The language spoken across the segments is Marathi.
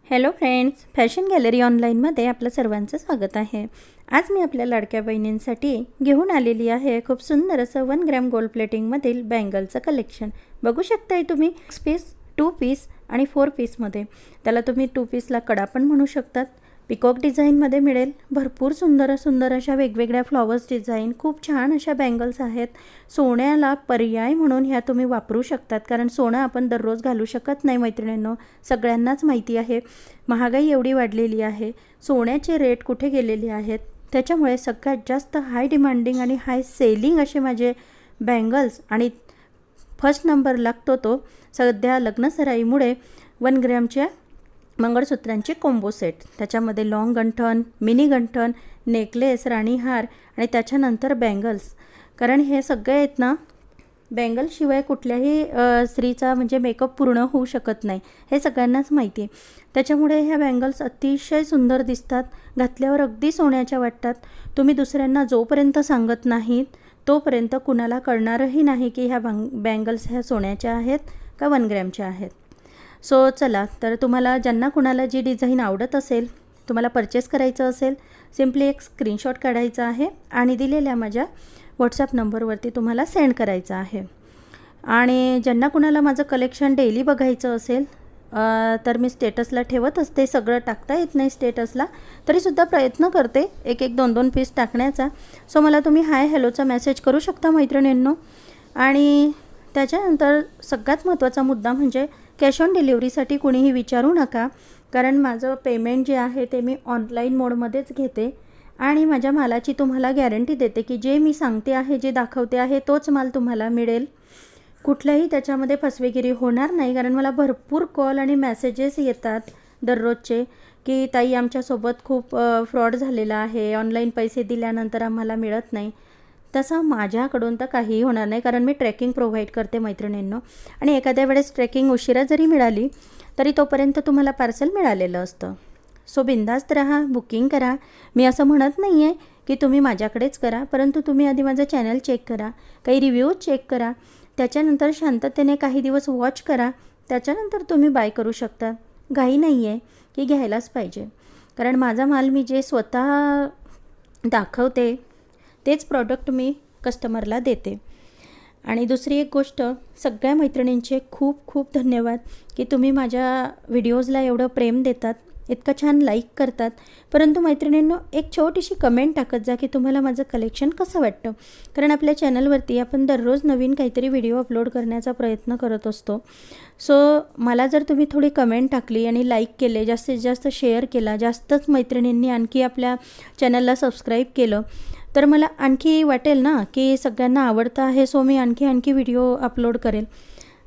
हॅलो फ्रेंड्स, फॅशन गॅलरी ऑनलाईनमध्ये आपलं सर्वांचं स्वागत आहे। आज मी आपल्या लाडक्या बहिणींसाठी घेऊन आलेली आहे खूप सुंदर असं 1 ग्रॅम गोल्ड प्लेटिंगमधील बँगलचं कलेक्शन। बघू शकताय तुम्ही 6 पीस, 2 पीस आणि 4 पीसमध्ये। त्याला तुम्ही 2 पीसला कडा पण म्हणू शकतात। पिकॉक डिझाईनमध्ये मिळेल। भरपूर सुंदर सुंदर अशा वेगवेगळ्या फ्लॉवर्स डिझाईन, खूप छान अशा बँगल्स आहेत। सोन्याला पर्याय म्हणून ह्या तुम्ही वापरू शकतात, कारण सोनं आपण दररोज घालू शकत नाही मैत्रिणींनो। सगळ्यांनाच माहिती आहे महागाई एवढी वाढलेली आहे, सोन्याचे रेट कुठे गेलेले आहेत। त्याच्यामुळे सगळ्यात जास्त हाय डिमांडिंग आणि हाय सेलिंग असे माझे बँगल्स आणि फर्स्ट नंबर लागतो तो सध्या लग्नसराईमुळे 1 ग्रॅमच्या मंगळसूत्रांचे कॉम्बो सेट। त्याच्यामध्ये लॉंग गंठण, मिनी गंठण, नेकलेस, राणीहार आणि त्याच्यानंतर बँगल्स। कारण हे सगळे आहेत ना, बँगलशिवाय कुठल्याही स्त्रीचा म्हणजे मेकअप पूर्ण होऊ शकत नाही, हे सगळ्यांनाच माहिती आहे। त्याच्यामुळे ह्या बँगल्स अतिशय सुंदर दिसतात, घातल्यावर अगदी सोन्याच्या वाटतात। तुम्ही दुसऱ्यांना जोपर्यंत सांगत नाहीत तोपर्यंत कुणाला कळणारही नाही की ह्या बँगल्स ह्या सोन्याच्या आहेत का 1 ग्रॅमच्या आहेत। सो चला, तर तुम्हाला ज्यांना कुणाला जी डिझाईन आवडत असेल, तुम्हाला परचेस करायचं असेल, सिम्पली एक स्क्रीनशॉट काढायचा आहे आणि दिलेल्या माझ्या व्हॉट्सॲप नंबरवरती तुम्हाला सेंड करायचं आहे। आणि ज्यांना कुणाला माझं कलेक्शन डेली बघायचं असेल तर मी स्टेटसला ठेवत असते। सगळं टाकता येत नाही स्टेटसला, तरीसुद्धा प्रयत्न करते एक एक 2-2 पीस टाकण्याचा। सो मला तुम्ही हाय हॅलोचा मेसेज करू शकता मैत्रिणींनो। आणि त्याच्यानंतर सगळ्यात महत्त्वाचा मुद्दा म्हणजे कॅश ऑन डिलिव्हरीसाठी कुणीही विचारू नका, कारण माझं पेमेंट जे आहे ते मी ऑनलाईन मोडमध्येच घेते आणि माझ्या मालाची तुम्हाला गॅरंटी देते की जे मी सांगते आहे, जे दाखवते आहे तोच माल तुम्हाला मिळेल। कुठल्याही त्याच्यामध्ये फसवेगिरी होणार नाही, कारण मला भरपूर कॉल आणि मेसेजेस येतात दररोजचे की ताई आमच्यासोबत खूप फ्रॉड झालेला आहे, ऑनलाईन पैसे दिल्यानंतर आम्हाला मिळत नाही। तसं माझ्याकडून तर काहीही होणार नाही, कारण मी ट्रॅकिंग प्रोव्हाइड करते मैत्रिणींनो। आणि एखाद्या वेळेस ट्रॅकिंग उशिरा जरी मिळाली तरी तोपर्यंत तुम्हाला पार्सल मिळालेलं असतं। सो बिंदास्त राहा, बुकिंग करा। मी असं म्हणत नाही आहे की तुम्ही माझ्याकडेच करा, परंतु तुम्ही आधी माझं चॅनल चेक करा, काही रिव्ह्यूज चेक करा, त्याच्यानंतर शांततेने काही दिवस वॉच करा, त्याच्यानंतर तुम्ही बाय करू शकता। घाई नाही आहे की घ्यायलाच पाहिजे, कारण माझा माल मी जे स्वतः दाखवते तेच प्रॉडक्ट मी कस्टमरला देते। आणि दुसरी एक गोष्ट, सगळ्या मैत्रिणींचे खूप खूप धन्यवाद की तुम्ही माझ्या व्हिडिओजला एवढं प्रेम देतात, इतकं छान लाईक करतात। परंतु मैत्रिणींनो, एक छोटीशी कमेंट टाकत जा की तुम्हाला माझं कलेक्शन कसं वाटतं, कारण आपल्या चॅनलवरती आपण दररोज नवीन काहीतरी व्हिडिओ अपलोड करण्याचा प्रयत्न करत असतो। सो मला जर तुम्ही थोडी कमेंट टाकली आणि लाईक केले, जास्तीत जास्त शेअर केला, जास्तच मैत्रिणींनी आणखी आपल्या चॅनलला सबस्क्राईब केलं, तर मला आणखी वाटेल ना की सगळ्यांना आवडतं आहे, सो मी आणखी व्हिडिओ अपलोड करेल।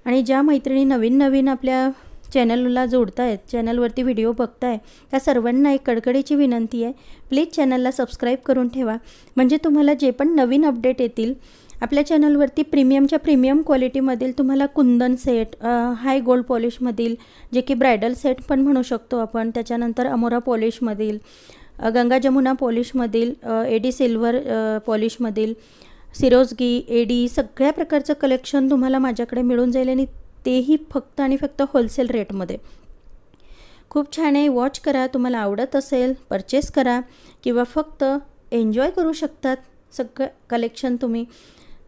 आणि ज्या मैत्रिणी नवीन नवीन आपल्या चॅनलला जोडत आहेत, चॅनलवरती व्हिडिओ बघताय, त्या सर्वांना एक कडकडीची विनंती आहे, प्लीज चॅनलला सबस्क्राईब करून ठेवा, म्हणजे तुम्हाला जे पण नवीन अपडेट येतील आपल्या चॅनलवरती प्रीमियमच्या प्रीमियम क्वालिटीमधील तुम्हाला कुंदन सेट, हाय गोल्ड पॉलिशमधील, जे की ब्रायडल सेट पण म्हणू शकतो आपण, त्याच्यानंतर अमोरा पॉलिशमधील, गंगा जमुना पॉलिशमधील, एडी सिल्वर पॉलिशमधील, सिरोजगी, एडी, सगळ्या प्रकारचं कलेक्शन तुम्हाला माझ्याकडे मिळून जाईल, आणि तेही फक्त आणि फक्त होलसेल रेटमध्ये। खूप छान आहे, वॉच करा, तुम्हाला आवडत असेल परचेस करा, किंवा फक्त एन्जॉय करू शकतात सगळं कलेक्शन तुम्ही।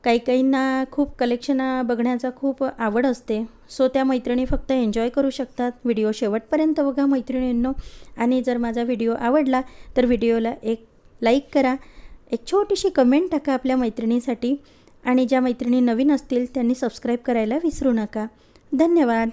काहींना खूप कलेक्शन बघण्याचा खूप आवड असते, सो त्या मैत्रिणी फक्त एन्जॉय करू शकतात। व्हिडिओ शेवटपर्यंत बघा मैत्रिणींनो, आणि जर माझा व्हिडिओ आवडला तर व्हिडिओला एक लाईक करा, एक छोटीशी कमेंट टाका आपल्या मैत्रिणीसाठी, आणि ज्या मैत्रिणी नवीन असतील त्यांनी सबस्क्राईब करायला विसरू नका। धन्यवाद।